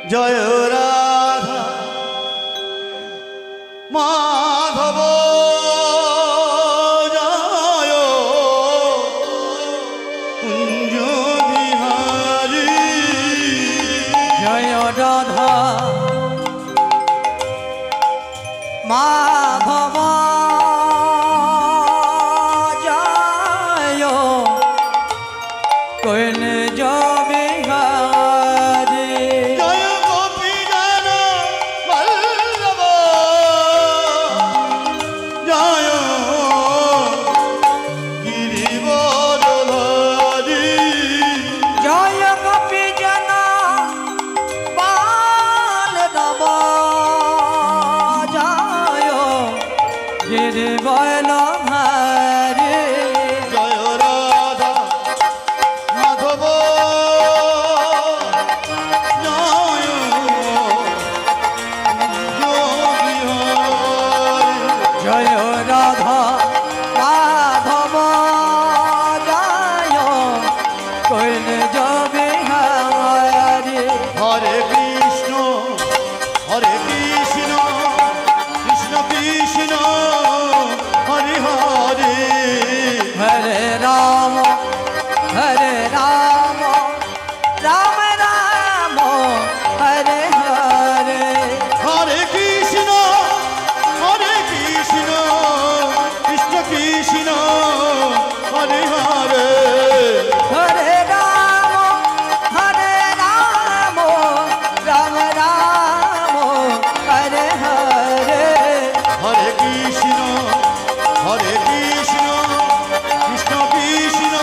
জয় রাধা মাধব জয় কুঞ্জ বিহারী জয় রাধা মাধব জয় কুঞ্জ বিহারী জয় গোপী জন বল্লভ জয় গিরিবরধারী জয় গোপী জন বালদেব জয় গিরিবরধারী জয় রাধা মাধব জয় কুঞ্জ বিহারী জয় রাধা মাধব জয় কুঞ্জ বিহারী হরে কৃষ্ণ কৃষ্ণ কৃষ্ণ হরে হরে হরে রাম রাম রাম হরে হরে হরে কৃষ্ণ কৃষ্ণ কৃষ্ণ হরে হরে হরে রাম রাম রাম হরে হরে হরে কৃষ্ণ কৃষ্ণ কৃষ্ণ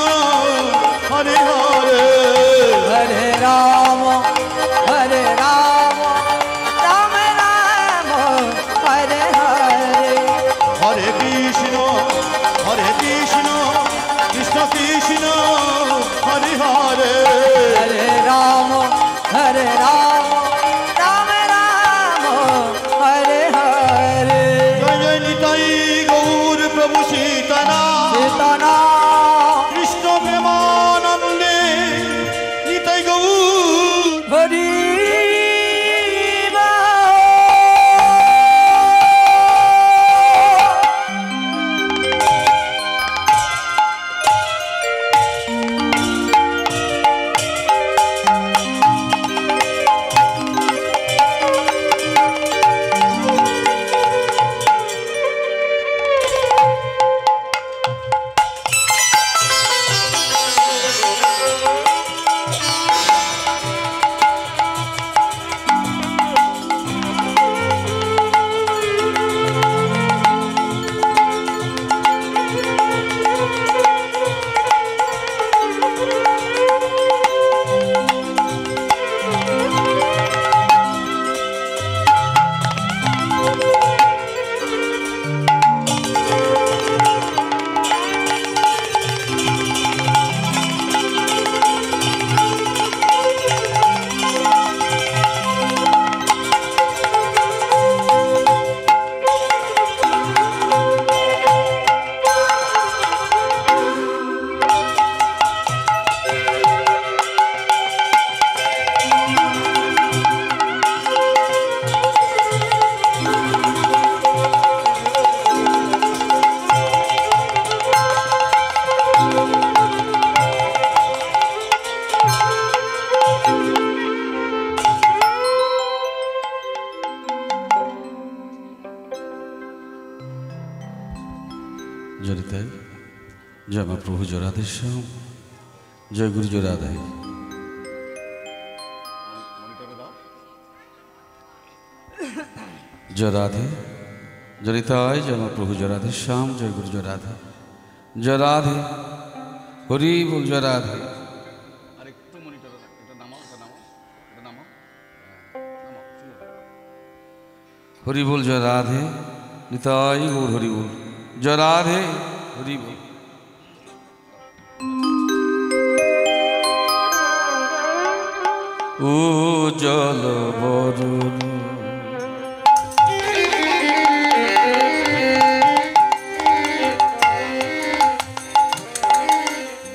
হরে হরে হরে রাম রাম রাম হরে হরে হরে কৃষ্ণ কৃষ্ণ কৃষ্ণ হরে হরে হরে রাম রাম রাম হরে হরে জয় জয় নিতাই গৌর প্রভু সীতারাম সীতানা কৃষ্ণ প্রেমানন্দে নিতাই গৌর হরি জরিতাই জয় মা প্রভু জরাধেশ্যাম জয় গুরু জরাধাই জয় রাধে জরিতায় জয় মা প্রভু জরাধেশ্যাম জয় গুরু জরাধা জয় রাধে হরি বল জয় রাধে হরি বল জয় রাধে নিতাই গৌর হরি বল জয় রাধে হরি বল ও জল বরুণ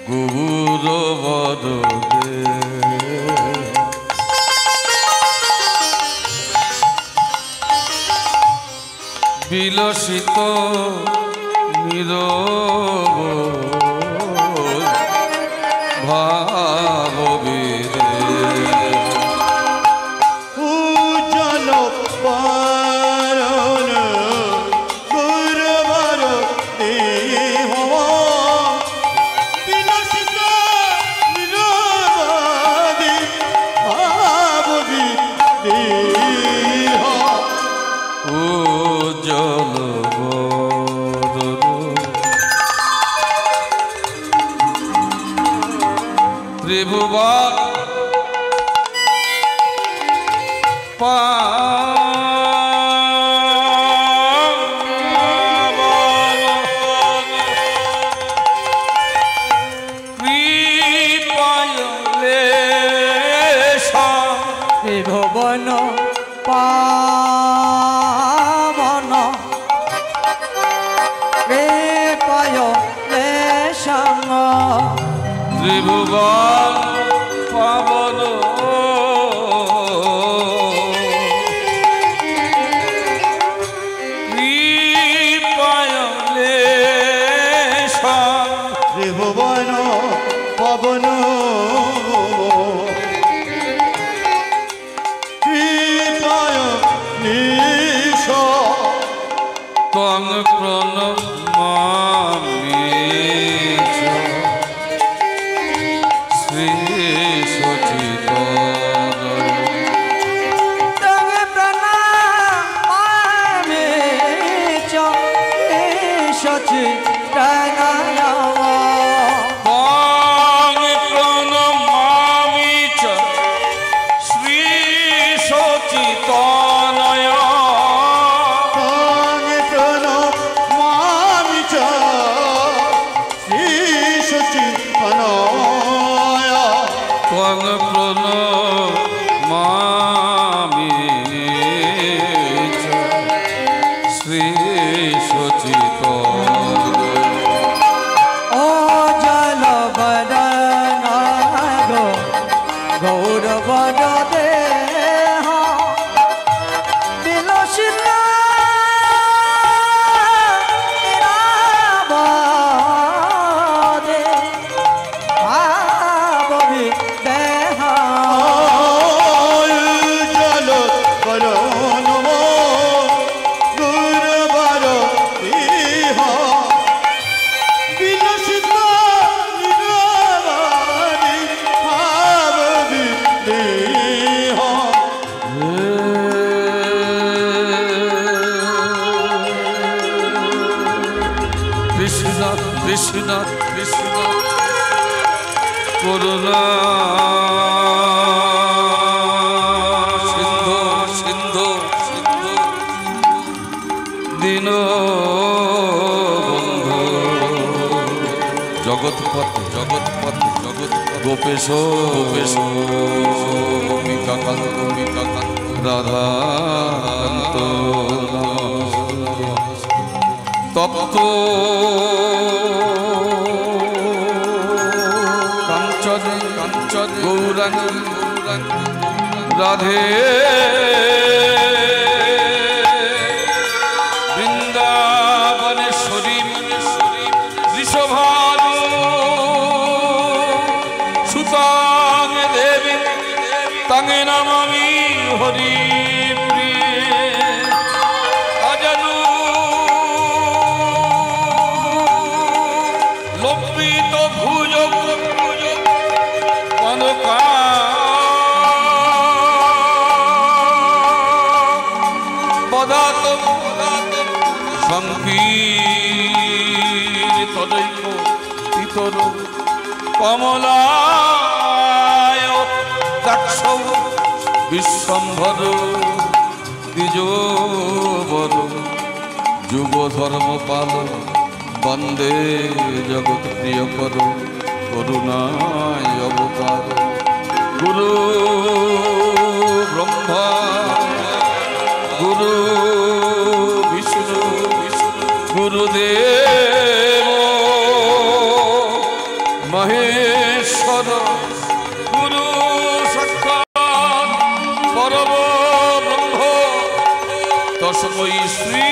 গৌর বদলে বিলসিত নীরব ভাববিদে উজ্জ্বল পারণ গুরুবার দেহ বিলসিত নীরবাদি ভাববি দেহ উজ্জ্বল বদন ত্রিভুবন ত্রিভুবন পাবন কৃপায় লেশং ত্রিভুবন পাবন কৃপায় লেশং ত্রিভুবন পবন কৃপায় নিশ ত্বং প্রণমামি চ শ্রী সচিতদয় তবে প্রণামামি চ সচিদানয় ত্বং প্রণমামি চ শ্রী সচিতনয় তাঙ্গে প্রণমামি চ শ্রী সচিদানয় ত্বং প্রণমামি চ শ্রী সচিতদয় ও জল বদন গৌরবন দেহ বিলসিত নীরবদে ভাববি দেহ জল করণ গুরুবার দেহ বিলসিত নীরবাদি ভাববি দেহ কৃষ্ণ কৃষ্ণ কৃষ্ণ করুণা সিন্ধু সিন্ধু সিন্ধু দীন বন্ধু জগৎপতি জগৎপতি জগৎ গোপেশ গোপেশ গোপিকাকান্ত গোপিকাকান্ত রাধাকান্ত তপ্ত কাঞ্চন কাঞ্চন গৌরাঙ্গ রাধে বৃন্দাবনেশ্বরী ঋষভানু সুতাং দেবী তাঙে নমামি হরি লম্বিত ভুজ কনকা পদাত সংকীর্ত দৈব পিতর কমলায় দাক্ষ বিশ্বম্ভর দ্বিজবর যুগ ধর্মপাল বন্দে জগৎ প্রিয় কর করুণায় অবতার গুরু ব্রহ্মা গুরু বিষ্ণু গুরুদেব মহেশ্বর গুরু সাক্ষাৎ পরম ব্রহ্ম তস্मै শ্রী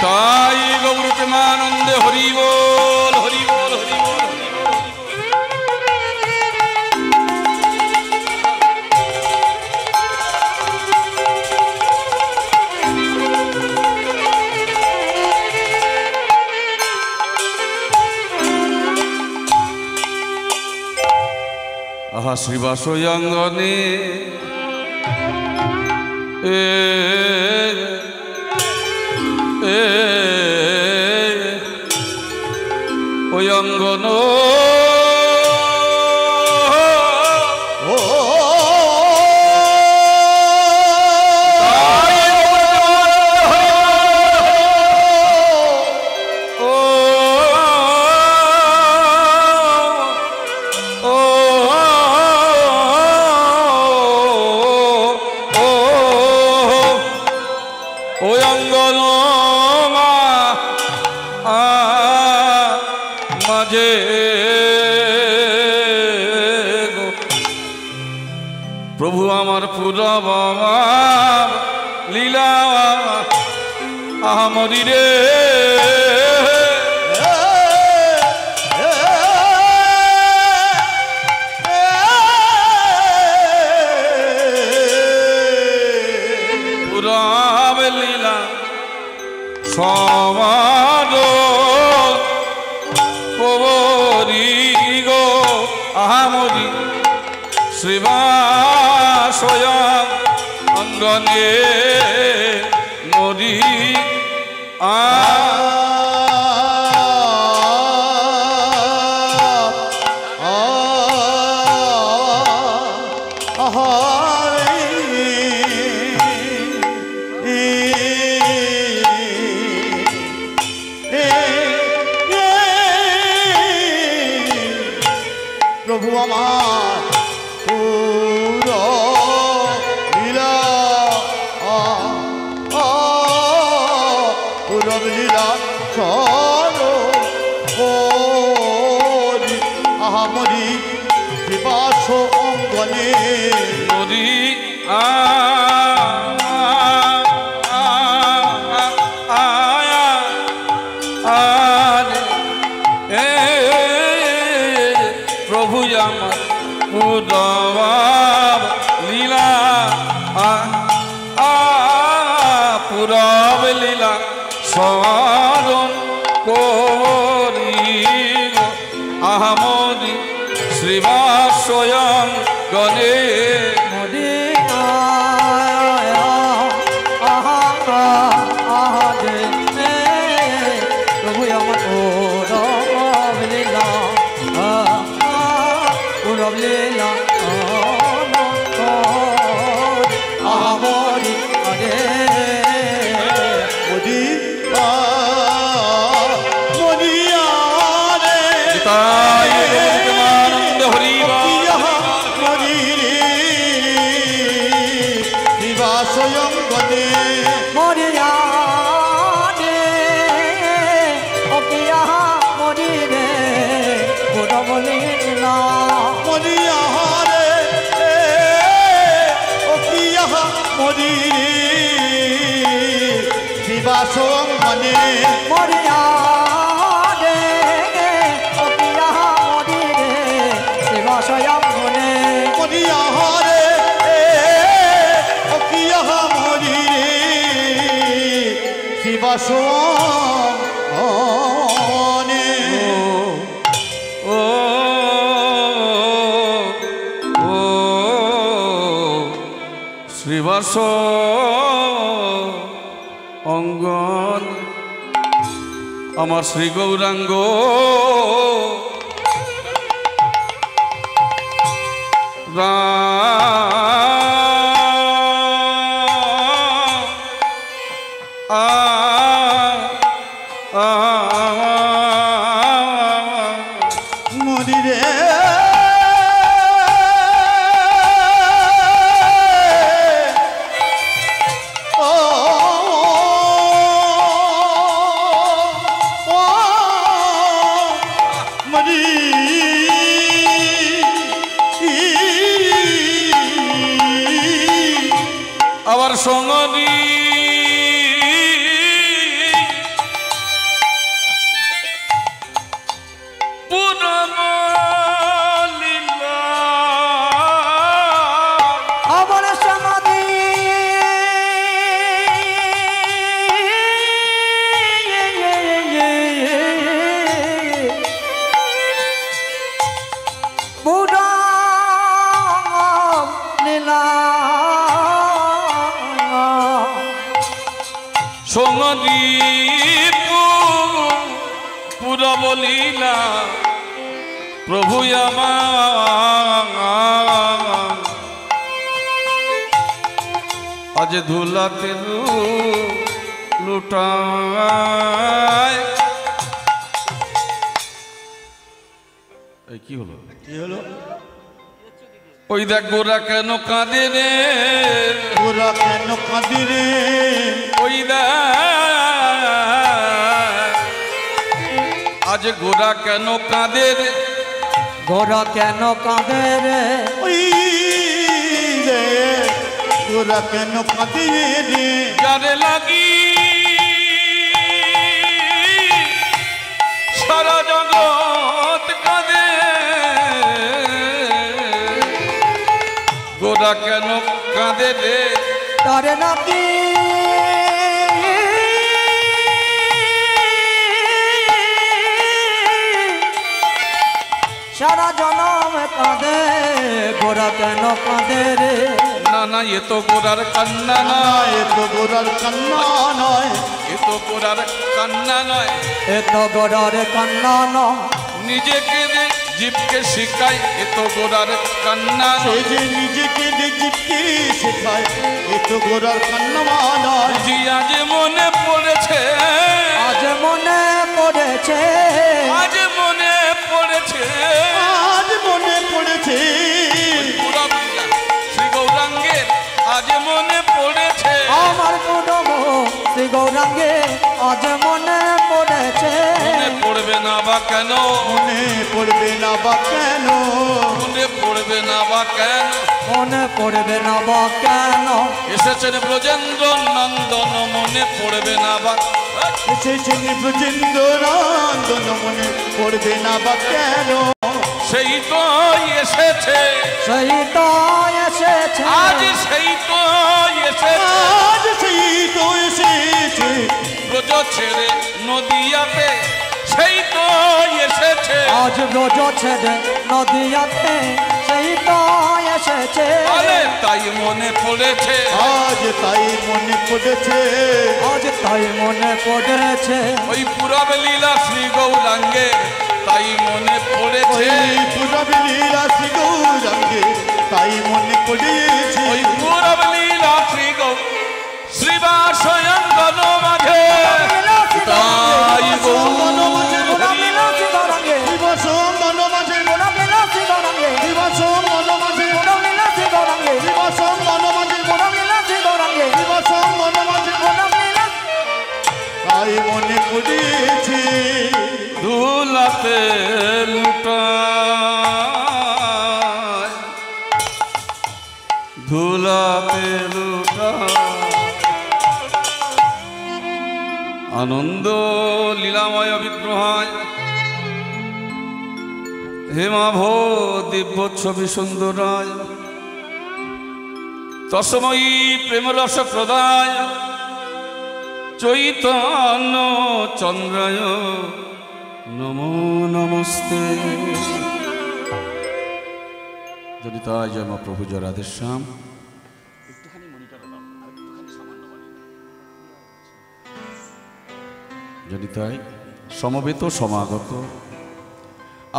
তাই গৌর প্রেমানন্দে হরি বল হরি বল হরি বল হরি বল। আহা শ্রীবাস অঙ্গনে ওই অঙ্গন মাঝে প্রভু আমার পুরা বাবার লীলা আহামরি রে পুরা লীলা সমাজ গো আহামরি শ্রীবাসয়ং অঙ্গনে নদী প্রভু আমার পুরো লীলা পুরো লীলা চলো আহামরি বিবাস অঙ্গনে নদী প্রভু আমার পুরব লীলা পুরব লীলা স্মরণ করি আহামরি শ্রীবাসয়ং গণে মোদি প্রভু আমার পুরব লীলা পুরব লীলা আহামরি আরে মোদি মনিয়ারে তাই আনন্দ হরি বিবাসয়ং গণে মরিয়া রে অকিয়া মরি রে পুরব লীলা মনিয়ারে অকিয়া মরি বিবাসয়ং গণে মরিয়া রে অকিয়া মরি রে শিবাশয়ং গুণে মনিয়ারে অকিয়া মরি বিবাসয়ং গণে ও ও শ্রীবাস অঙ্গন আমার শ্রী গৌরাঙ্গ মরিরে আবার সঙ্গী সঙ্গদীপ পুরব লীলা প্রভু আমার আজ ধুলাতে লুটায়। এই কি হলো? কি হলো? ওই দেখ গোরা কেন কাঁদে রে, গোরা কেন কাঁদে রে, ওই দেখ আজ গোরা কেন কাঁদে রে, গোরা কেন কাঁদে রে, ওই রে গোরা কেন কাঁদে রে, যারে লাগি সারা জগৎ কাঁদে, গোরা কেন কাঁদে রে, তারে নাকি সারা জনম কাঁদে, গোরা কেন কাঁদে রে, না না এ তো গোরার কান্না না নয়, এ তো গোরার কান্না নয়, এ তো গোরার কান্না নয়, এ তো গোরার কান্না নয়, নিজেকে দে জীবকে শিখায়, এ তো গোরার কান্না সে নয়, যে নিজেকে জীবকে শেখায়, এ তো গোরার কান্না নয়। জি আজ মনে পড়েছে, আজ মনে পড়েছে, আজ মনে পড়েছে, আজ মনে পড়েছে, পুরবিলা শ্রী গৌরাঙ্গের আজ মনে পড়েছে, আমার পুরব শ্রী গৌরাঙ্গে আজ মনে পড়েছে, মনে পড়বে না বা কেন, মনে পড়বে না বা কেন, মনে পড়বে না বা কেন, মনে পড়বে না বা কেন, এসেছেন ব্রজেন্দ্র নন্দন মনে পড়বে না বা, এসেছেন ব্রজেন্দ্র নন্দন মনে পড়বে না বা কেন, সেই তো এসেছে, সেই তো এসেছে, আজ সেই তো এসেছে, আজ সেই তো এসেছে, ব্রজ ছেড়ে নদিয়াতে সেই তো এসেছে, আজ ব্রজ ছেড়ে নদিয়াতে সেই তো এসেছে, বলে তাই মনে পড়েছে, আজ তাই মনে পড়েছে, আজ তাই মনে পড়েছে, ওই পুরব লীলা শ্রী গৌরাঙ্গে তাই মনে পড়েছে, ওই পুরব লীলা শ্রী গৌরাঙ্গে তাই মনে পড়েছে, ওই পুরব লীলা শ্রী গৌ শ্রীবাসয়ঙ্গন মাঝে তাই সঙ্গন মাঝে গোলামিলা শ্রী গৌরাঙ্গে, দিবস মন মাঝে গোলামিলা শ্রী গৌরাঙ্গে, দিবস মন মাঝে গোলামিলা শ্রী গৌরাঙ্গে, দিবস মন মাঝে গোলামিলা শ্রী গৌরাঙ্গে, দিবস মন মাঝে গোলামিলা তাই মনে পড়েছে, ধুলাতে লুটায়, ধুলাতে লুটায় আনন্দ লীলাময় বিগ্রহায়, হেমাভ দিব্য ছবি সুন্দরায়, তসময়ী প্রেমরস প্রদায়, চৈতন্য চন্দ্রায় নমো নমস্তে। যদি তাই জয় মা প্রভু জয় রাধেশ্যাম। যদি তাই সমবেত সমাগত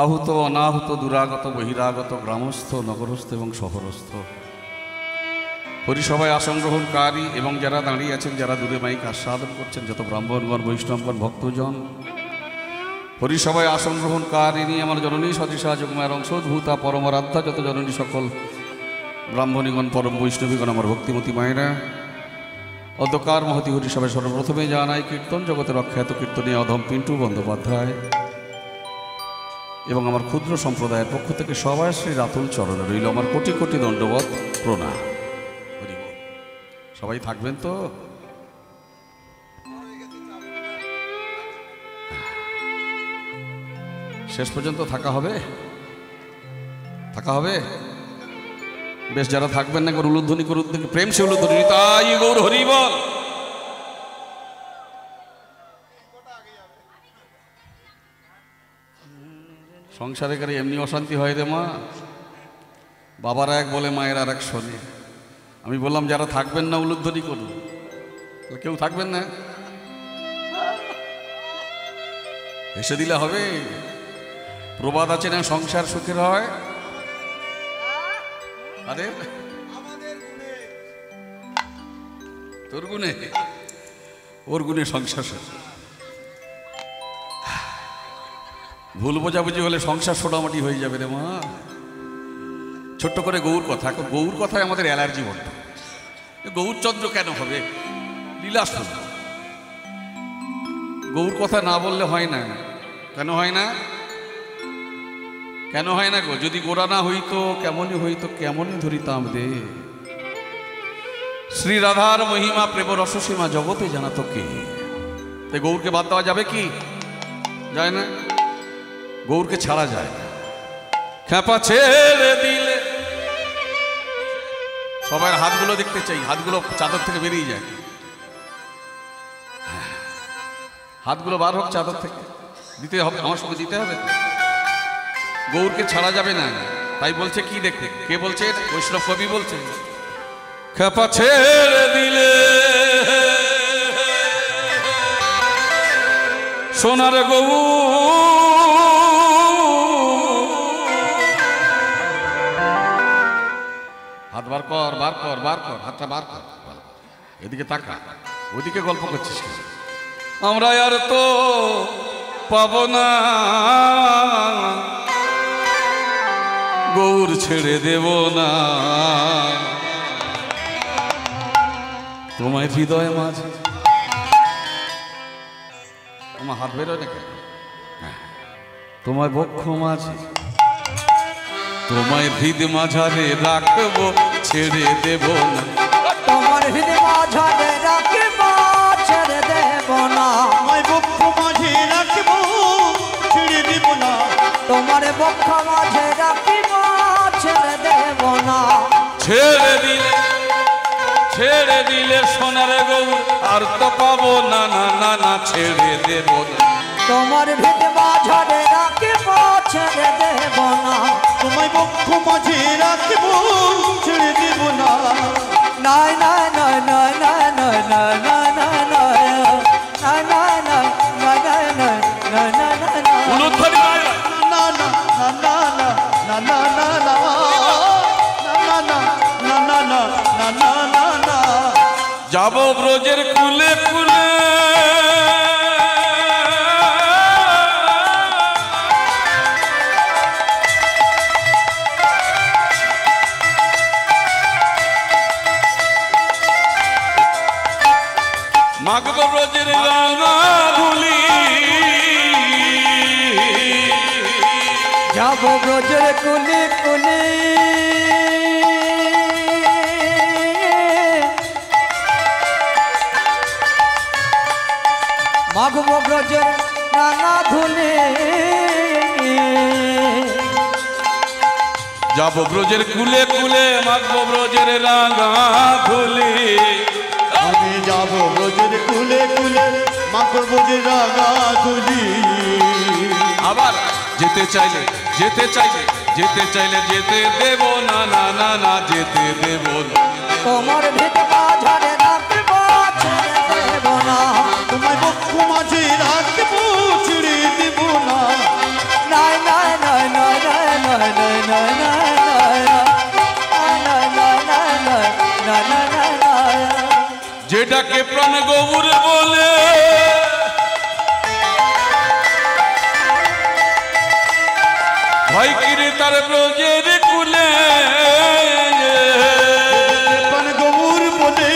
আহুত অনাহুত দুরাগত বহিরাগত গ্রামস্থ নগরস্থ এবং শহরস্থ হরিসভায় আসন গ্রহণকারী এবং যারা দাঁড়িয়ে আছেন, যারা দূরে মাইক আস্বাদন করছেন, যত ব্রাহ্মণগণ বৈষ্ণবগণ ভক্তজন, হরিসভায় আসন গ্রহণকারিণী আমার জননী সদৃশা যোগমায়ের অংশোদ্ভূতা পরমারাধ্যা যত জননী সকল ব্রাহ্মণীগণ পরম বৈষ্ণবীগণ আমার ভক্তিমতী মায়েরা, অন্ধকার মহতি হরিসভায় সর্বপ্রথমে জানাই কীর্তন জগতের অখ্যাত কীর্তনী অধম পিন্টু বন্দ্যোপাধ্যায় এবং আমার ক্ষুদ্র সম্প্রদায়ের পক্ষ থেকে সবাই শ্রী রাতুল চরণে রইল আমার কোটি কোটি দণ্ডবত প্রণাম। সবাই থাকবেন তো? শেষ পর্যন্ত থাকা হবে, থাকা হবে বেশ। যারা থাকবেন না একবার উলুধ্বনি করুন, প্রেম সে উলুধ্বনি তাই গৌর হরি বল। সংসারে করে এমনি অশান্তি হয় রে মা, বাবারা এক বলে মায়ের আর এক শোনে। আমি বললাম যারা থাকবেন না উলুধ্বনি করুন, কেউ থাকবেন না, এসে দিলে হবে? প্রবাদ আছে না, সংসার সুখের হয়। আরে তোর গুণে, ওর গুণে সংসার সুখ। ভুল বোঝাবুঝি হলে সংসার সোনামাটি হয়ে যাবে রে মা। ছোট্ট করে গৌর কথা, এখন গৌর কথায় আমাদের অ্যালার্জি বন্ধ। গৌরচন্দ্র কেন হবে? লীলা শুধু। গৌর কথা না বললে হয় না। কেন হয় না? কেন হয় না গো? যদি গোরা না হইতো কেমনই হইতো, কেমনই ধরিতাম দে। শ্রী রাধার মহিমা প্রেম রসসীমা জগতে জানাতো কে? তাই গৌরকে বাদ দেওয়া যাবে কি? যায় না। গৌরকে ছাড়া যায় না। খ্যাপা ছেড়ে দিলে, সবার হাতগুলো দেখতে চাই, হাতগুলো চাদর থেকে বেরিয়ে যায়। হাতগুলো বার হোক চাদর থেকে, দিতে হবে, আমার সঙ্গে দিতে হবে। গৌরকে ছাড়া যাবে না। তাই বলছে কি দেখতে, কে বলছে? বৈষ্ণব কবি বলছে, খ্যাপা ছেড়ে দিলে সোনার গৌর, হাত বার কর, বার কর, বার কর, হাতটা বার কর। এদিকে তাকা, ওদিকে গল্প করছিস। আমরা আর তো পাবো না, গৌর ছেড়ে দেব না। তোমায় হৃদয় মাঝে, তোমার হাত বেরোয় না কেন? তোমায় বক্ষ মাঝে, তোমায় হৃদ মাঝারে রাখবো, ছেড়ে দেব না। তোমার হৃদয় মাঝারে রাখবো, ছেড়ে দেব না। তোমায় বক্ষ মাঝে রাখবো, ছেড়ে দেব না। তোমার বক্ষ মাঝে রাখবো, ছেড়ে দেব না। ছেড়ে দিলে, ছেড়ে দিলে সোনার গৌর আর তো পাবো না, না না না, ছেড়ে দেব না। তোমার হৃদয় মাঝারে রাখবো, ছেড়ে দেব না। তোমায় বক্ষ মাঝে রাখবো, ছেড়ে দেব না। নাই নাই নাই নাই নাই নাই নাই নাই নাই নাই নাই নাই নাই নাই নাই নাই নাই নাই নাই। উলুধ্বনি নাই। না না না না না না না না না না না না না না না না। যাব ব্রজের কুলে কুলে, মাগব ব্রজের রাঙা ধুলি, যাব ব্রজের কুলি কুলি, মাগব ব্রজের রাঙা ধুলি। যাব ব্রজের কুলে কুলে, মাগব ব্রজের রাঙা ধুলি। আমি যাব ব্রজের কুলে কুলে, মাখো ব্রজের রাঙা ধুলি। আবার যেতে চাইলে, যেতে চাইলে, যেতে চাইলে যেতে দেব না, না না না, যেতে দেব না। তোমার হৃদয় মাঝারে রাখবো, ছেড়ে দেব না। তোমায় বক্ষ মাঝে রাখবো, ছেড়ে দেব না। নাই নাই নাই নাই নাই নাই নাই নাই নাই নাই নাই নাই নাই নাই। যেটাকে প্রাণ গৌর বলে, ভয় কিরে তার ব্রজের কুলে। প্রাণ গৌর বলে,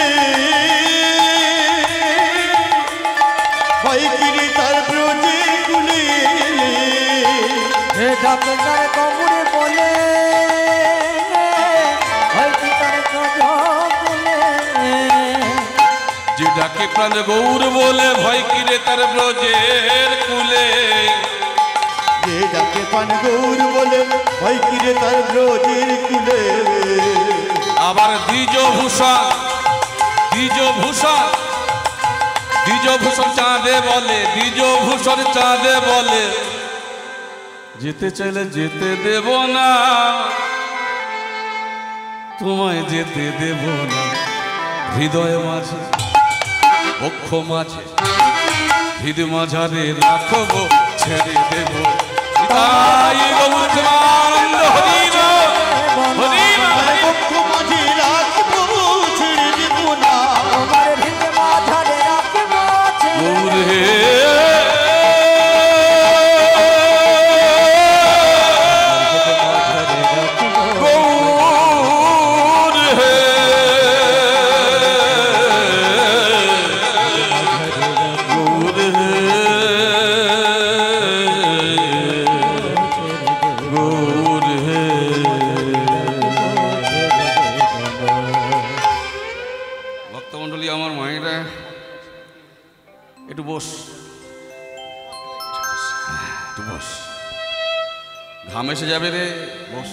ভয় কিরে তার ব্রজের কুলে। হে ডাকে তার কবরে বলে, হয়তো তার কবরে। যেটাকে প্রাণ গৌর বলে, ভয় কিরে তার ব্রজের কুলে। যে ডাকে প্রাণ গৌর বলে, ভয় কিরে তার ব্রজের কুলে। আবার দ্বিজভূষণ, দ্বিজভূষণ, দ্বিজভূষণ চাঁদে বলে, দ্বিজভূষণ চাঁদে বলে, যেতে চাইলে যেতে দেব না, তোমায় যেতে দেব না। হৃদয় মাঝে, বক্ষ মাঝে, হৃদ মাঝারে রাখবো, ছেড়ে দেব তাই গৌর প্রেমানন্দ হরি বল হরি বল বক্ষ মাঝি রাখবো ছেড়ে দিব না তোমার ভিড়ে মাঝারে রাখবো গৌর হে ঘাম এসে যাবে রে বস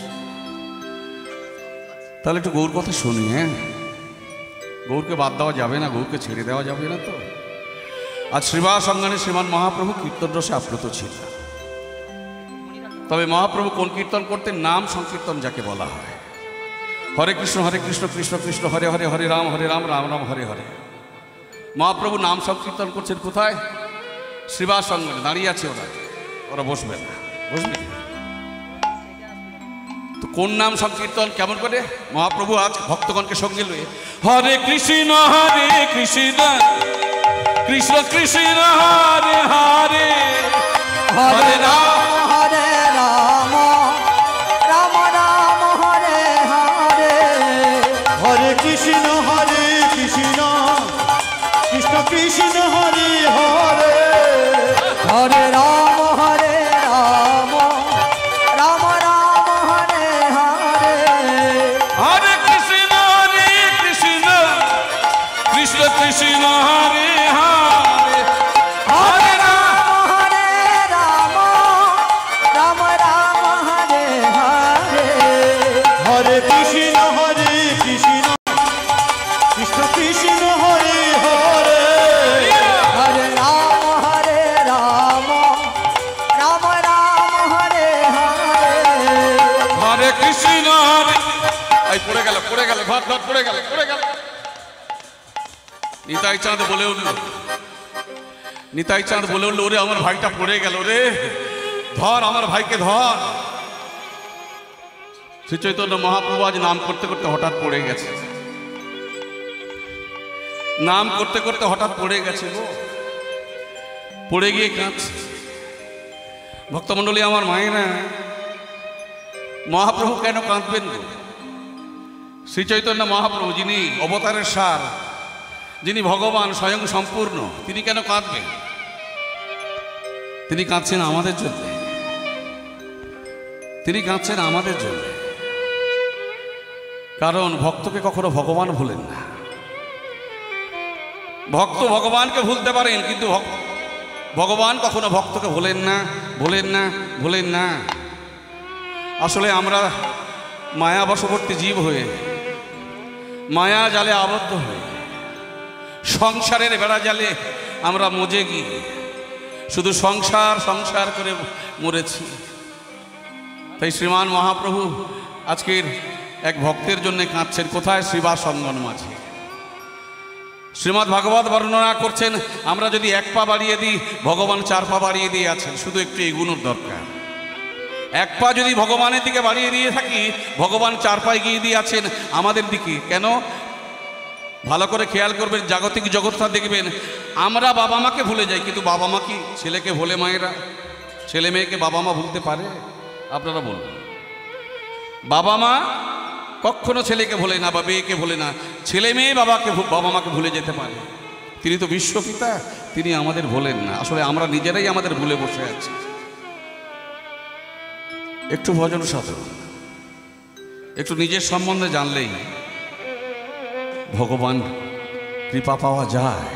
তাহলে একটু গৌর কথা শুনি হ্যাঁ গৌরকে বাদ দেওয়া যাবে না গৌরকে ছেড়ে দেওয়া যাবে না তো আজ শ্রীবাস অঙ্গনে শ্রীমান মহাপ্রভু কীর্তন রসে আপ্লুত ছিল তবে মহাপ্রভু কোন কীর্তন করতেন নাম সংকীর্তন যাকে বলা হয় হরে কৃষ্ণ কৃষ্ণ কৃষ্ণ হরে হরে হরে রাম রাম রাম হরে হরে মহাপ্রভু নাম সংকীর্তন করছেন কোথায় শ্রীবাস অঙ্গনে দাঁড়িয়ে আছে ওরা ওরা বসবে না বুঝলি তো কোন নাম সংকীর্তন কেমন করে মহাপ্রভু আজ ভক্তগণকে সঙ্গে লয়ে হরে কৃষ্ণ কৃষ্ণ কৃষ্ণ হরে হরে হরে রাম হরে রাম রাম রাম হরে হরে হরে কৃষ্ণ কৃষ্ণ কৃষ্ণ হরে হরে হরে রাম রাম রাম হরে হরে হরে কৃষ্ণ কৃষ্ণ কৃষ্ণ হরে হরে হরে রাম রাম রাম হরে হরে হরে কৃষ্ণ কৃষ্ণ কৃষ্ণ হরে হরে হরে রাম রাম হরে হরে হরে কৃষ্ণ হরে এই পড়ে গেল ঘর পড়ে গেল নিতাই চাঁদ বলে উঠল ওরে আমার ভাইটা পড়ে গেল রে ধর আমার ভাইকে ধর শ্রী চৈতন্য মহাপ্রভু আজ নাম করতে করতে হঠাৎ পড়ে গেছে নাম করতে করতে হঠাৎ পড়ে গেছে গো পড়ে গিয়ে কাঁদছে ভক্তমণ্ডলী আমার মায়েরা মহাপ্রভু কেন কাঁদবেন গো শ্রী চৈতন্য মহাপ্রভু যিনি অবতারের সার যিনি ভগবান স্বয়ং সম্পূর্ণ তিনি কেন কাঁদবেন তিনি কাঁদছেন আমাদের জন্য কারণ ভক্তকে কখনো ভগবান ভুলেন না ভক্ত ভগবানকে ভুলতে পারেন কিন্তু ভগবান কখনো ভক্তকে ভোলেন না আসলে আমরা মায়া বশবর্তী জীব হয়ে মায়া জালে আবদ্ধ হয়ে সংসারের বেড়া জালে আমরা মজে গিয়ে শুধু সংসার করে মরেছি তাই শ্রীমান মহাপ্রভু আজকের এক ভক্তের জন্য কাঁদছেন কোথায় শ্রীবাস অঙ্গন মাঝে শ্রীমদ্ ভাগবত বর্ণনা করছেন আমরা যদি এক পা বাড়িয়ে দিই ভগবান 4 পা বাড়িয়ে দিয়ে আছেন শুধু একটু এগুনোর দরকার এক পা যদি ভগবানের দিকে বাড়িয়ে দিয়ে থাকি ভগবান 4 পা এগিয়ে দিয়ে আছেন আমাদের দিকে কেন ভালো করে খেয়াল করবেন জাগতিক জগৎটা দেখবেন আমরা বাবা মাকে ভুলে যাই কিন্তু বাবা মা কি ছেলেকে ভোলে মায়েরা ছেলে মেয়েকে বাবা মা ভুলতে পারে আপনারা বলুন বাবা মা কখনো ছেলেকে ভোলে না বা মেয়েকে ভোলে না ছেলে মেয়ে বাবা মাকে ভুলে যেতে পারে তিনি তো বিশ্বপিতা তিনি আমাদের ভোলেন না আসলে আমরা নিজেরাই আমাদের ভুলে বসে আছি একটু ভজন সাধন একটু নিজের সম্বন্ধে জানলেই ভগবান কৃপা পাওয়া যায়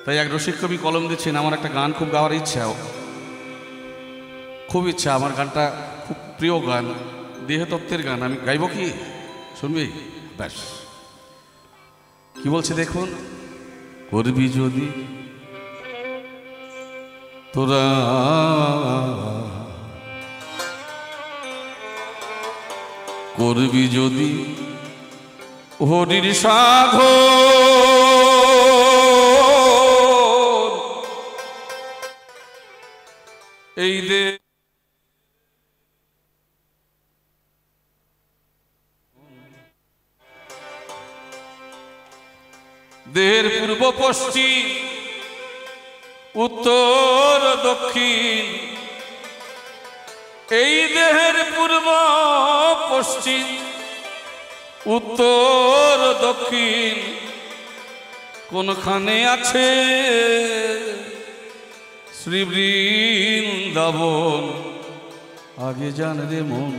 তাই এক রসিক কবি কলম দিচ্ছেন আমার একটা গান খুব গাওয়ার খুব ইচ্ছা আমার গানটা খুব প্রিয় গান দেহতত্ত্বের গান আমি গাইব কি শুনবি ব্যাস কি বলছে দেখুন করবি যদি তোরা করবি যদি হরির সাধন এই দে দেহের পূর্ব পশ্চিম উত্তর দক্ষিণ, এই দেহের পূর্ব পশ্চিম উত্তর দক্ষিণ কোনখানে আছে শ্রী বৃন্দাবন, আগে জান রে মন।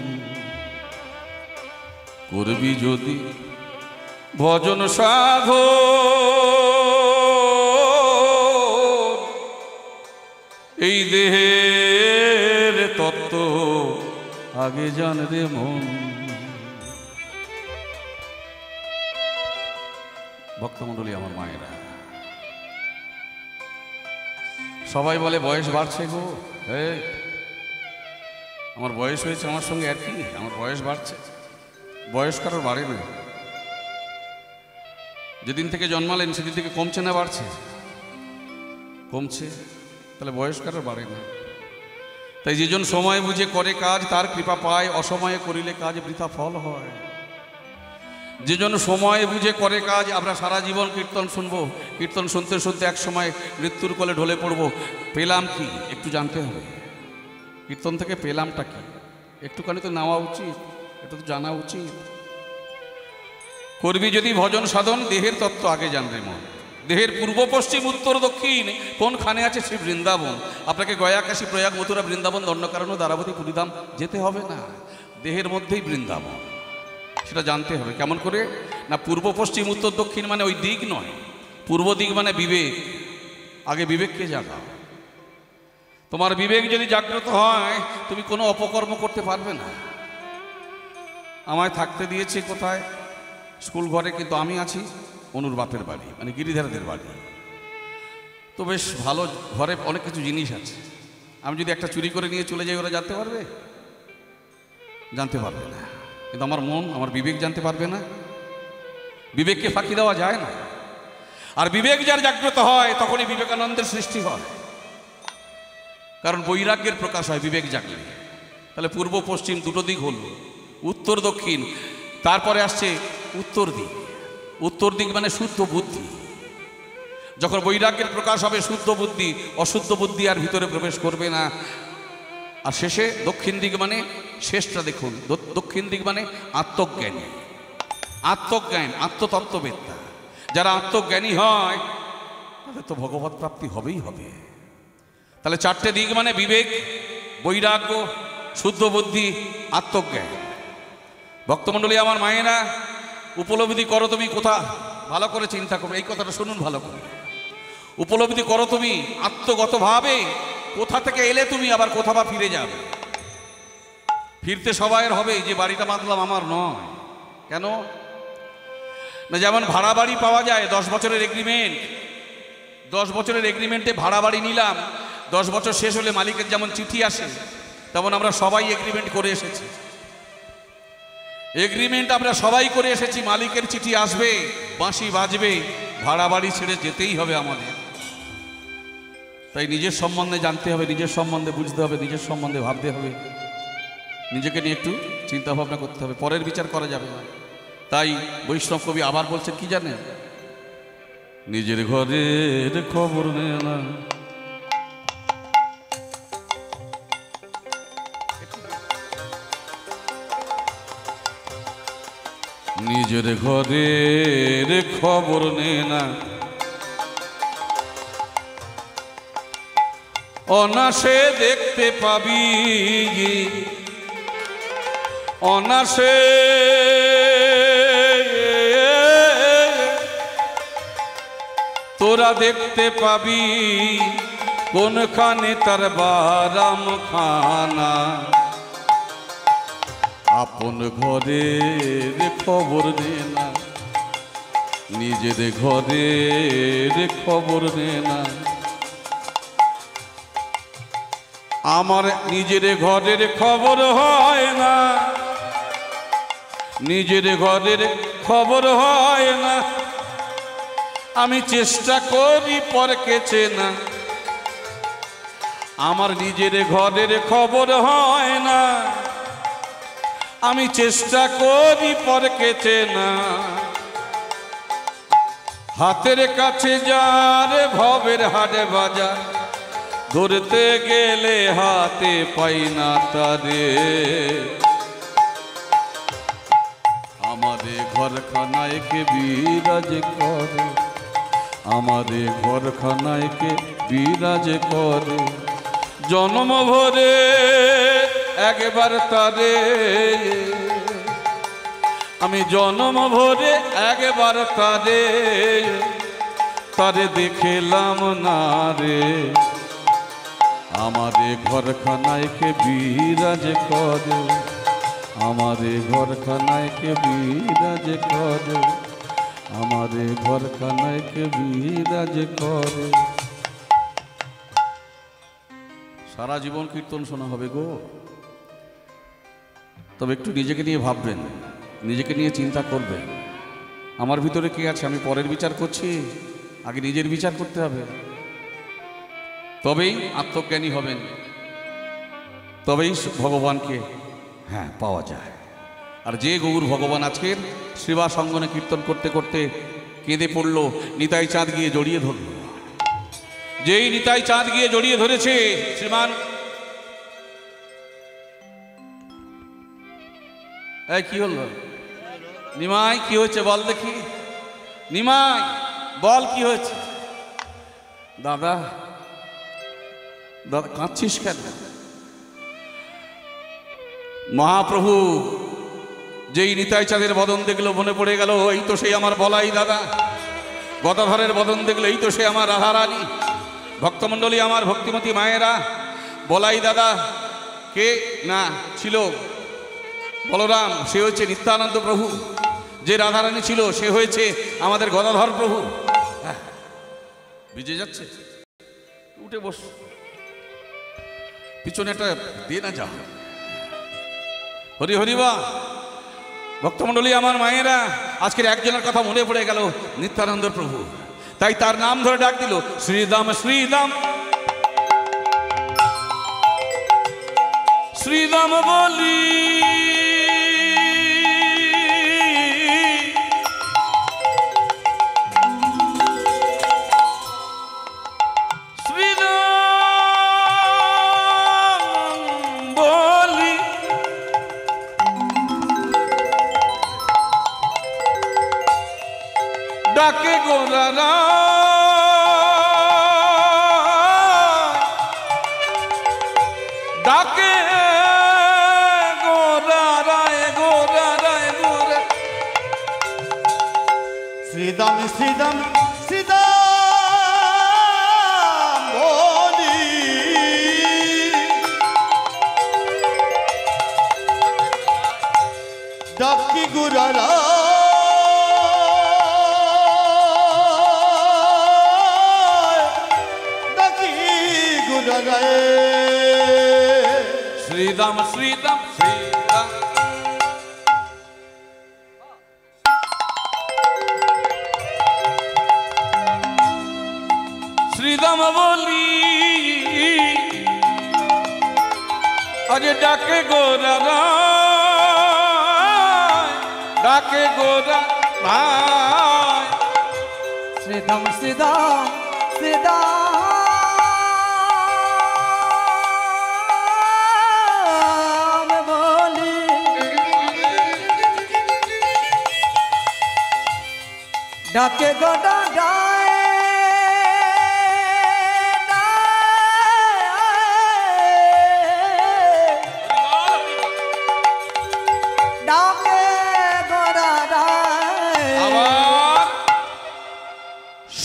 করবি যদি ভজন সাধো, এই দেহের তত্ত্ব আগে জান রে মন। ভক্তমণ্ডলী আমার মায়েরা, সবাই বলে বয়স বাড়ছে গো। আমার বয়স হয়েছে, আমার সঙ্গে আর কি, আমার বয়স বাড়ছে। বয়স কারোর বাড়ে না। যেদিন থেকে জন্মালেন সেদিন থেকে কমছে না বাড়ছে? কমছে। তাহলে বয়স কারোর বাড়ে না। তাই যেজন সময় বুঝে করে কাজ তার কৃপা পায়, অসময়ে করিলে কাজ বৃথা ফল হয়। যেজন সময় বুঝে করে কাজ, আমরা সারা জীবন কীর্তন শুনবো, কীর্তন শুনতে শুনতে এক সময় মৃত্যুর কোলে ঢলে পড়বো। পেলাম কি একটু জানতে হবে, কীর্তন থেকে পেলামটা কি একটুখানি তো নেওয়া উচিত, এটা তো জানা উচিত। করবি যদি ভজন সাধন, দেহের তত্ত্ব আগে জানবে মন। দেহের পূর্ব পশ্চিম উত্তর দক্ষিণ কোনখানে আছে শ্রী বৃন্দাবন। আপনাকে গয়া, কাশী, প্রয়াগ, মথুরা, বৃন্দাবন, দণ্ডকারণ্য, দ্বারাবতী, পুরীধাম যেতে হবে না, দেহের মধ্যেই বৃন্দাবন। সেটা জানতে হবে। কেমন করে না, পূর্ব পশ্চিম উত্তর দক্ষিণ মানে ওই দিক নয়, পূর্ব দিক মানে বিবেক। আগে বিবেককে জাগাও। তোমার বিবেক যদি জাগ্রত হয় তুমি কোনো অপকর্ম করতে পারবে না। আমায় থাকতে দিয়েছে কোথায়? স্কুল ঘরে, কিন্তু আমি আছি অনুর বাপের বাড়ি, মানে গিরিধারদের বাড়ি। তো বেশ ভালো, ঘরে অনেক কিছু জিনিস আছে। আমি যদি একটা চুরি করে নিয়ে চলে যাই, ওরা জানতে পারবে? জানতে পারবে না। কিন্তু আমার মন, আমার বিবেক জানতে পারবে না। বিবেককে ফাঁকি দেওয়া যায় না। আর বিবেক যার জাগ্রত হয় তখনই বিবেকানন্দের সৃষ্টি হয়। কারণ বৈরাগ্যের প্রকাশ হয় বিবেক জাগলে। তাহলে পূর্ব পশ্চিম দুটো দিক হল, উত্তর দক্ষিণ। তারপরে আসছে উত্তর দিক। উত্তর দিক মানে শুদ্ধ বুদ্ধি। যখন বৈরাগ্যের প্রকাশ হবে শুদ্ধ বুদ্ধি, অশুদ্ধ বুদ্ধি আর ভিতরে প্রবেশ করবে না। আর শেষে দক্ষিণ দিক মানে, শেষটা দেখুন, দক্ষিণ দিক মানে আত্মজ্ঞানী। আত্মজ্ঞান, আত্মতত্ত্ববেত্তা। যারা আত্মজ্ঞানী হয় তাদের তো ভগবৎ প্রাপ্তি হবেই হবে। তাহলে চারটে দিক মানে বিবেক, বৈরাগ্য, শুদ্ধ বুদ্ধি, আত্মজ্ঞান। ভক্তমণ্ডলী আমার মায়েরা, উপলব্ধি করো তুমি কোথা, ভালো করে চিন্তা করো, এই কথাটা শুনুন ভালো করে। উপলব্ধি করো তুমি আত্মগতভাবে কোথা থেকে এলে তুমি, আবার কোথা বা ফিরে যাবে। ফিরতে সবাইয়ের হবে, যে বাড়িটা বাঁধলাম আমার নয়। কেন না, যেমন ভাড়া বাড়ি পাওয়া যায় 10 বছরের এগ্রিমেন্ট, 10 বছরের এগ্রিমেন্টে ভাড়া বাড়ি নিলাম, 10 বছর শেষ হলে মালিকের যেমন চিঠি আসে, তেমন আমরা সবাই এগ্রিমেন্ট করে এসেছি। এগ্রিমেন্ট আমরা সবাই করে এসেছি, মালিকের চিঠি আসবে, বাঁশি বাজবে, ভাড়া বাড়ি ছেড়ে যেতেই হবে আমাদের। তাই নিজের সম্বন্ধে জানতে হবে, নিজের সম্বন্ধে বুঝতে হবে, নিজের সম্বন্ধে ভাবতে হবে, নিজেকে নিয়ে একটু চিন্তা ভাবনা করতে হবে, পরের বিচার করা যাবে না। তাই বৈষ্ণব কবি আবার বলছেন কি জানেন, নিজের ঘরের খবর নে না, নিজের ঘরের খবর নে না, অনাসে দেখতে পাবি, অনাসে তোরা দেখতে পাবি, কোনখানে তার বারাম খানা। আপন ঘরের খবর নে না, নিজের ঘরের খবর নে না। আমার নিজের ঘরের খবর হয় না, নিজের ঘরের খবর হয় না। আমি চেষ্টা করি পরকে চেনা, আমার নিজের ঘরের খবর হয় না, আমি চেষ্টা করি পরকে চেনা। হাতের কাছে যার ভবের হাটে বাজার, ধরতে গেলে হাতে পাই না তারে। আমাদের ঘরখানায় কে বিরাজ করে, আমাদের ঘরখানায় কে বিরাজ করে। জন্ম ভরে একবার তারে, আমি জন্ম ভরে একবার তারে, তারে দেখলাম না রে। আমাদের ঘরখানায় কে বিরাজ করে, আমাদের ঘরখানায় কে বিরাজ করে, আমাদের ঘরখানায় কে বিরাজ করে। সারা জীবন কীর্তন শোনা হবে গো, তবে একটু নিজেকে নিয়ে ভাববেন, নিজেকে নিয়ে চিন্তা করবেন। আমার ভিতরে কি আছে, আমি পরের বিচার করছি, আগে নিজের বিচার করতে হবে, তবেই আত্মজ্ঞানী হবেন, তবেই ভগবানকে পাওয়া যায়। আর যে গৌর ভগবান আজকের সেবা সঙ্গনে কীর্তন করতে করতে কেঁদে পড়ল, নিতাই চাঁদ গিয়ে জড়িয়ে ধরল। যেই নিতাই চাঁদ গিয়ে জড়িয়ে ধরেছে, শ্রীমান এই কি হলো নিমাই, কি হয়েছে বল দেখি, নিমাই বল কি হয়েছে? দাদা দাদা কাঁদছিস কেন? মহাপ্রভু যেই নিতাই চাঁদের বদন দেখলো মনে পড়ে গেল, এই তো সেই আমার বলাই দাদা। গদাধরের বদন দেখলো, এই তো সে আমার রাধারানী। ভক্তমণ্ডলী, আমার ভক্তিমতী মায়েরা, বলাই দাদা কে না ছিল বলরাম, সে হচ্ছে নিত্যানন্দ প্রভু। যে রাধারানী ছিল সে হয়েছে আমাদের গদাধর প্রভু। ভিজে যাচ্ছে, উঠে বস, পিছনে একটা দে না যা। হরি হরিবা ভক্তমণ্ডলী, আমার মায়েরা, আজকের একজনের কথা মনে পড়ে গেল, নিত্যানন্দ প্রভু। তাই তার নাম ধরে ডাক দিল, শ্রীদাম শ্রীদাম শ্রীদাম বলি। ডাকে গোরারা ডাকে গোরারায় গোরারায় গোরা। শ্রীদাম শ্রীদাম শ্রীদাম বলি, ডাকি গুরারা শ্রীদাম শ্রীদাম শ্রীদাম। শ্রীদাম বলি আরে ডাকে গোরা, ডাকে গোরা ভাই। শ্রীদাম শ্রীদাম শ্রীদাম ডাকে গোডা ডায় ডাকে গোডা ডায়। আবার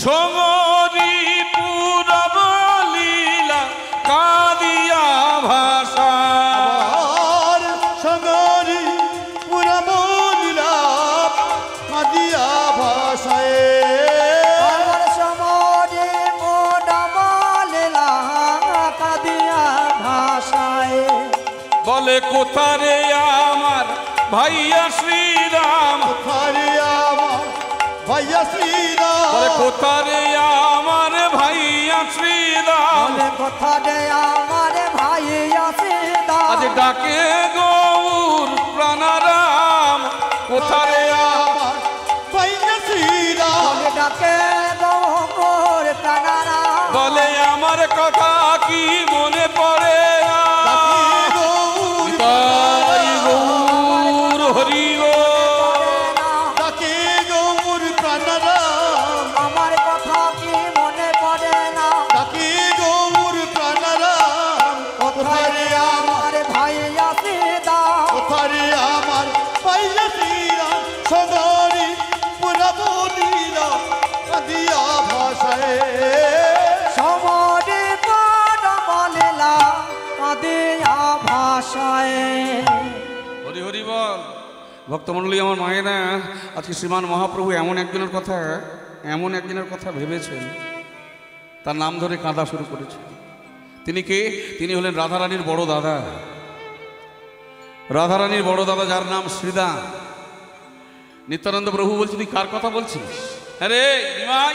সমরি পুরা বলিলা কাদিয়া ভাষা, আবার সঙ্গরি পুরা বলিলা কাদিয়া ভাষায়। আমার সমরি মোডা বলিলা কাদিয়া ভাষায়। বলে কোথারে আমার ভাইয়া শ্রীরাম, কোথারে আমার ভাইয়া শ্রীরাম, বলে কোথারে আমার ভাইয়া শ্রীরাম। বলে কথা দে আমার ভাই আছে দা আজ ডাকে গৌর প্রাণারাম কোথায় আমার পাইয়া শ্রীরাম বলে ডাকে গৌর প্রাণারা বলে আমার কথা কি মনে পড়ে ডাকি গৌর তাই গৌর হরি গো ডাকি গৌর প্রাণারাম আমার কথা কি মনে পড়ে না ডাকি গৌর প্রাণারাম কোথায় আমার ভাই আছে দা কোথারে আমার পাইয়া শ্রীরাম সদরি পুরা বলিলা দিয়া ভাষায় সমরে পদ বলেলা কাদিয়া ভাষায় হরি হরি বল ভক্তমণ্ডলী আমার মায়েরা আজকে শ্রীমান মহাপ্রভু এমন একজনের কথা ভেবেছেন তার নাম ধরে কাঁদা শুরু করেছে তিনি কে তিনি হলেন রাধারানীর বড় দাদা রাধারানীর বড় দাদা যার নাম শ্রীদাম নিত্যানন্দ প্রভু বলছে তুই কার কথা বলছিস আরে নিমাই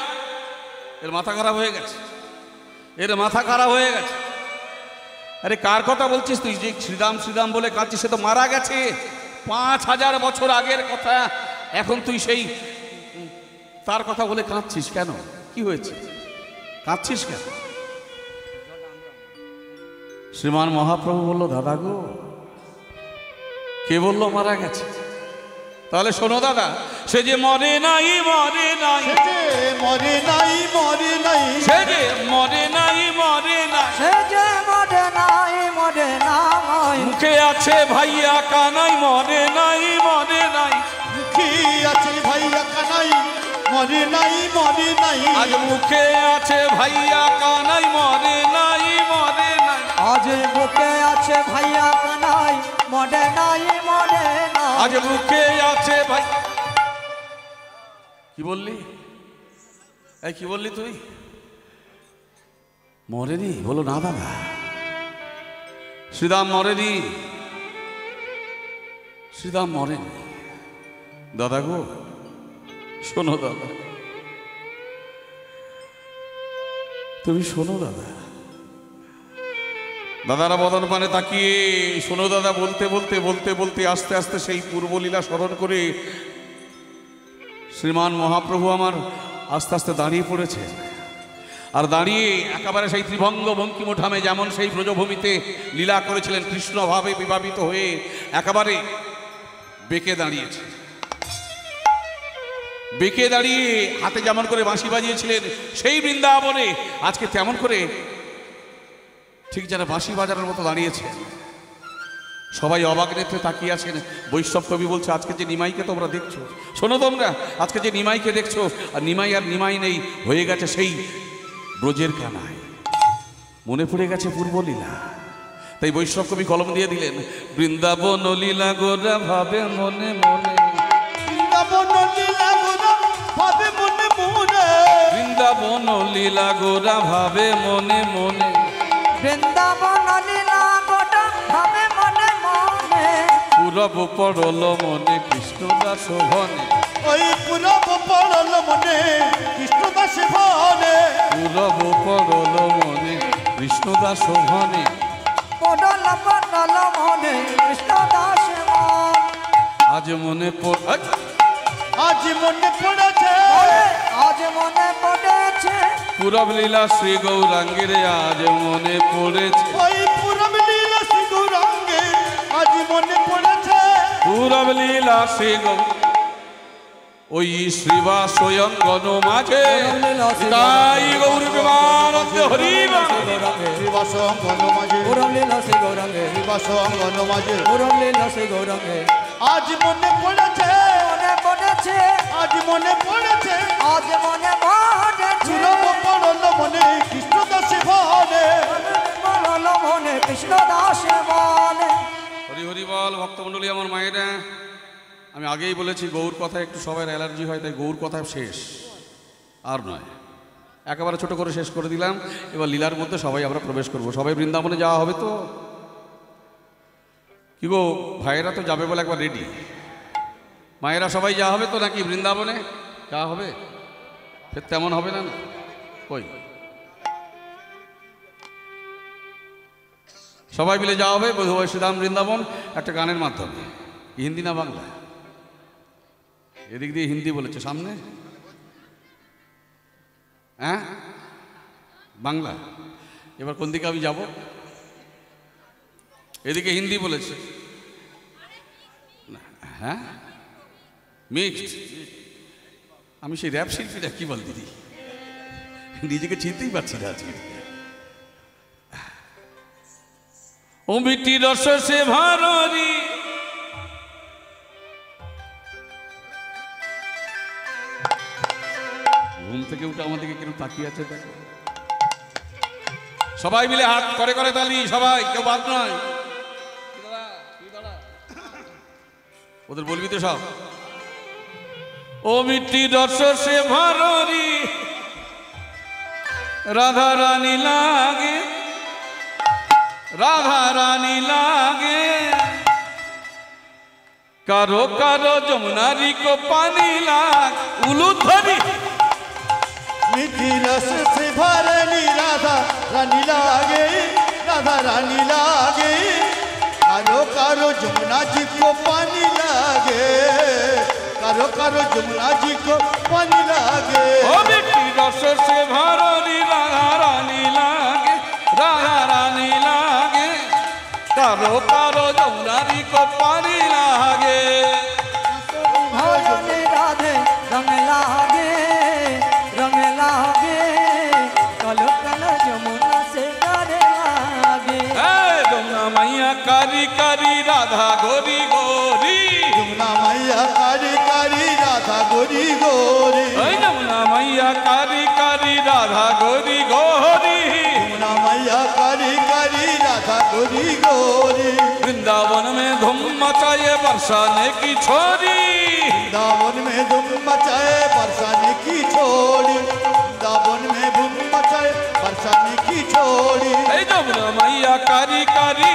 এর মাথা খারাপ হয়ে গেছে আরে কার কথা বলছিস তুই যে শ্রীদাম শ্রীদাম বলে কাঁদছিস সে তো মারা গেছে 5000 বছর আগের কথা এখন তুই সেই তার কথা বলে কাঁদছিস কেন কি হয়েছে কাঁদছিস কেন শ্রীমান মহাপ্রভু বলল দাদা গো কে বললো মারা গেছে তাহলে শোনো দাদা সে যে মরে নাই মরে নাই মরে নাই সে যে মরে নাই সে যে মরে নাই মুখে আছে ভাইয়া কানাই মরে নাই কি আছে ভাইয়া কানাই মরে নাই আজ মুখে আছে ভাইয়া কানাই মরে নাই আজ বুকে আছে ভাইয়া কানাই মরে নাই আজ মুখে আছে ভাই কি বললি এই কি বললি তুই মরেনি বলো না দাদা শ্রীদাম মরেনি দাদা গো শোনো দাদা তুমি শোনো দাদা দাদারা বদন পানে তাকিয়ে শোনো দাদা বলতে আস্তে আস্তে সেই পূর্বলীলা স্মরণ করে শ্রীমান মহাপ্রভু আমার আস্তে আস্তে দাঁড়িয়ে পড়েছে আর দাঁড়িয়ে একেবারে সেই ত্রিভঙ্গ বঙ্কিমঠামে যেমন সেই ব্রজভূমিতে লীলা করেছিলেন কৃষ্ণভাবে বিভাবিত হয়ে একেবারে বেঁকে দাঁড়িয়ে হাতে যেমন করে বাঁশি বাজিয়েছিলেন সেই বৃন্দাবনে আজকে তেমন করে ঠিক যেন বাঁশি বাজানোর মতো দাঁড়িয়েছে সবাই অবাক নেত্রে তাকিয়ে আছেন বৈষ্ণব কবি বলছে আজকে যে নিমাইকে তোমরা দেখছো শোনো তোমরা আজকে যে নিমাইকে দেখছো আর নিমাই নেই হয়ে গেছে সেই ব্রজের কানায় মনে পড়ে গেছে পূর্বলীলা তাই বৈষ্ণব কবি কলম দিয়ে দিলেন বৃন্দাবন লীলা গোরা ভাবে মনে বৃন্দাবন লীলা গোরা ভাবে মনে বৃন্দাবন লীলা গোরা ভাবে মনে বৃন্দাবন লীলা গোটা ভাবে মনে পুরব পড়ল মনে কৃষ্ণদাস ভনে ওই পুরব পড়ল মনে কৃষ্ণদাস ভনে পুরব পড়ল মনে কৃষ্ণদাস ভনে পড়ল মনে কৃষ্ণদাস আজ মনে পড়েছে পুরব লীলা শ্রী গৌরাঙ্গের আজ মনে পড়েছে ওই পুরব লীলা শ্রী গৌরাঙ্গে আজ মনে পড়েছে পুরব লীলা শ্রী ওই শ্রীবা স্বয়ংগণ মাঝে তাই গৌর বিমানন্দ হরিবা শ্রীবাসঙ্গন মাঝে পুরলীলা শ্রী গৌরাঙ্গে শ্রীবাসঙ্গন মাঝে পুরলীলা শ্রী গৌরাঙ্গে আজ মনে পড়েছে আজ মনে পড়েছে পুরব পড়ল মনে কৃষ্ণদাস ভনে পড়ল মনে কৃষ্ণদাস ভনে হরি হরি বল ভক্তমণ্ডলী আমার মায়েরা আমি আগেই বলেছি গৌর কথা একটু সবার অ্যালার্জি হয় তাই গৌর কথা শেষ আর নয় একেবারে ছোট করে শেষ করে দিলাম এবার লীলার মধ্যে সবাই আমরা প্রবেশ করব সবাই বৃন্দাবনে যাওয়া হবে তো কি গো ভাইয়েরা তো যাবে বলে একবার রেডি মায়েরা সবাই যাওয়া হবে তো নাকি বৃন্দাবনে যাওয়া হবে ফের তেমন হবে না কই সবাই মিলে যাওয়া হবে বোধহয় শ্রীধাম বৃন্দাবন একটা গানের মাধ্যমে। হিন্দি না বাংলা? এদিক দিয়ে হিন্দি বলেছে সামনে, হ্যাঁ বাংলা। এবার কোন দিকে আমি যাব? এদিকে হিন্দি বলেছে, হ্যাঁ মিক্সড। আমি সেই র্যাপ শিল্পীরা কি বল দিদি, নিজেকে চিনতেই পারছি না আজকে। ও মিটি রস সে ভারি ঘুম থেকে উঠে আমাদেরকে কেন তাকিয়ে আছে দেখো। সবাই মিলে হাত করে করে তালি, সবাই, কেউ বাদ নয়। ওদের বলবি তো সব। ও মিটি রস সে ভারি রাধা রানী লাগে, রাধা রানী লাগে, কারো কারো যमुनारी को पानी लाग। उलू धरी मीठी रस से भरनी राधा रानी लागे, राधा रानी लागे, कारो कारो जमुना जी को पानी लागे, कारो कारो जमुना जी को पानी लागे। ओ मिठी रस से भरनी राधा रानी लागे, राधा रानी लागे, कारो कारो जमुनारी को पानी लागे। भजन राधे रंग लागे, रंग लागे, कल कल जमुना से डरे लागे। जमुना मैया कारी कारी राधा गोरी गोरी, जमुना मैया कारी कारी राधा गोरी गोरी, जमुना मैया कारी कारी राधा गोरी गोरी, जमुना मैया कारी कारी राधा गोरी गोरी। वृंदावन में धूम मचाए बरसाने की छोरी, वृंदावन में धूम मचाए बरसाने की छोड़ी, वृंदावन में धूम मचाए बरसाने की छोड़ी। जमुना मैया कारी कारी